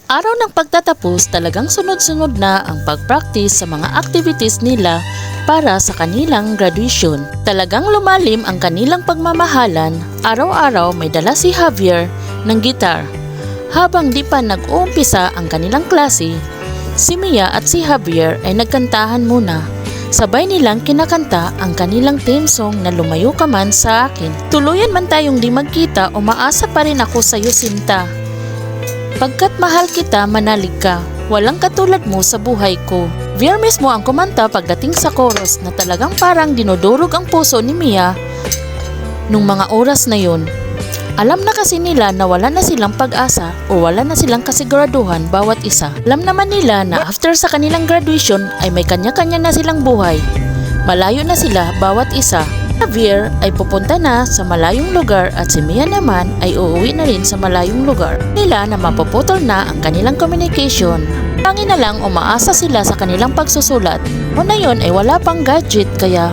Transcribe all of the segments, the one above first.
Araw ng pagtatapos, talagang sunod-sunod na ang pag-practice sa mga activities nila para sa kanilang graduation. Talagang lumalim ang kanilang pagmamahalan. Araw-araw may dala si Javier ng gitar. Habang di pa nag-uumpisa ang kanilang klase, si Mia at si Javier ay nagkantahan muna. Sabay nilang kinakanta ang kanilang theme song na Lumayo Ka Man Sa Akin. Tuluyan man tayong di magkita, umaasa pa rin ako sa'yo, Sinta. Pagkat mahal kita, manalig ka. Walang katulad mo sa buhay ko. Javier mismo ang kumanta pagdating sa chorus na talagang parang dinudurog ang puso ni Mia nung mga oras na yun. Alam na kasi nila na wala na silang pag-asa o wala na silang kasiguraduhan bawat isa. Alam naman nila na after sa kanilang graduation ay may kanya-kanya na silang buhay. Malayo na sila bawat isa. Javier ay pupunta na sa malayong lugar at si Mia naman ay uuwi na rin sa malayong lugar. Nila na mapuputol na ang kanilang communication. Tanging na lang umaasa sila sa kanilang pagsusulat. O na yun ay wala pang gadget kaya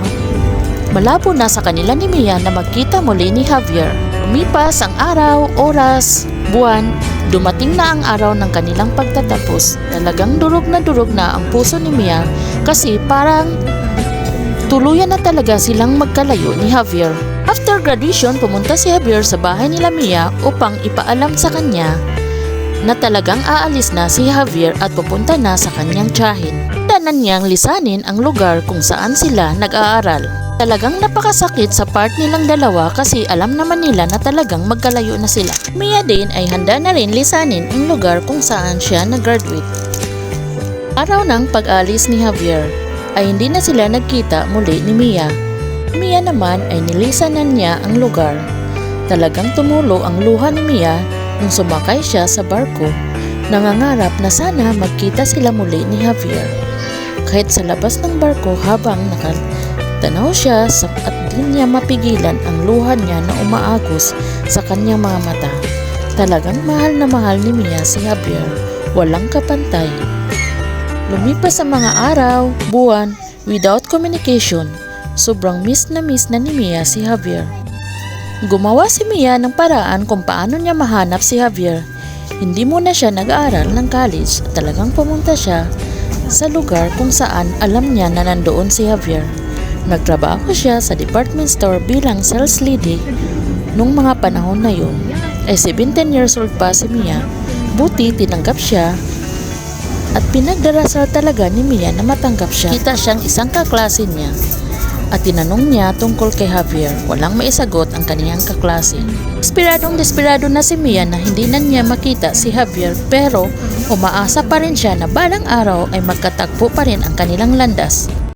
malabo na sa kanila ni Mia na magkita muli ni Javier. Lumipas ang araw, oras, buwan, dumating na ang araw ng kanilang pagtatapos. Talagang durog na ang puso ni Mia kasi parang tuluyan na talaga silang magkalayo ni Javier. After graduation, pumunta si Javier sa bahay nila Mia upang ipaalam sa kanya na talagang aalis na si Javier at pupunta na sa kanyang tiyahin. Danan niyang lisanin ang lugar kung saan sila nag-aaral. Talagang napakasakit sa part nilang dalawa kasi alam naman nila na talagang magkalayo na sila. Mia din ay handa na rin lisanin ang lugar kung saan siya nag-graduate. Araw ng pag-alis ni Javier ay hindi na sila nagkita muli ni Mia. Mia naman ay nilisanan niya ang lugar. Talagang tumulo ang luha ni Mia nung sumakay siya sa barko. Nangangarap na sana magkita sila muli ni Javier. Kahit sa labas ng barko habang nakatanaw siya at di niya mapigilan ang luha niya na umaagos sa kanyang mga mata. Talagang mahal na mahal ni Mia si Javier. Walang kapantay. Lumipas ang mga araw, buwan, without communication. Sobrang miss na ni Mia si Javier. Gumawa si Mia ng paraan kung paano niya mahanap si Javier. Hindi muna siya nag-aaral ng college at talagang pumunta siya sa lugar kung saan alam niya na nandoon si Javier. Nagtrabaho siya sa department store bilang sales lady. Nung mga panahon na yun, ay 17 years old pa si Mia. Buti tinanggap siya at pinagdarasal talaga ni Mia na matanggap siya. Kita siyang isang kaklase niya at tinanong niya tungkol kay Javier. Walang maisagot ang kaniyang kaklase. Desperado na si Mia na hindi na niya makita si Javier pero umaasa pa rin siya na balang araw ay magkatagpo pa rin ang kanilang landas.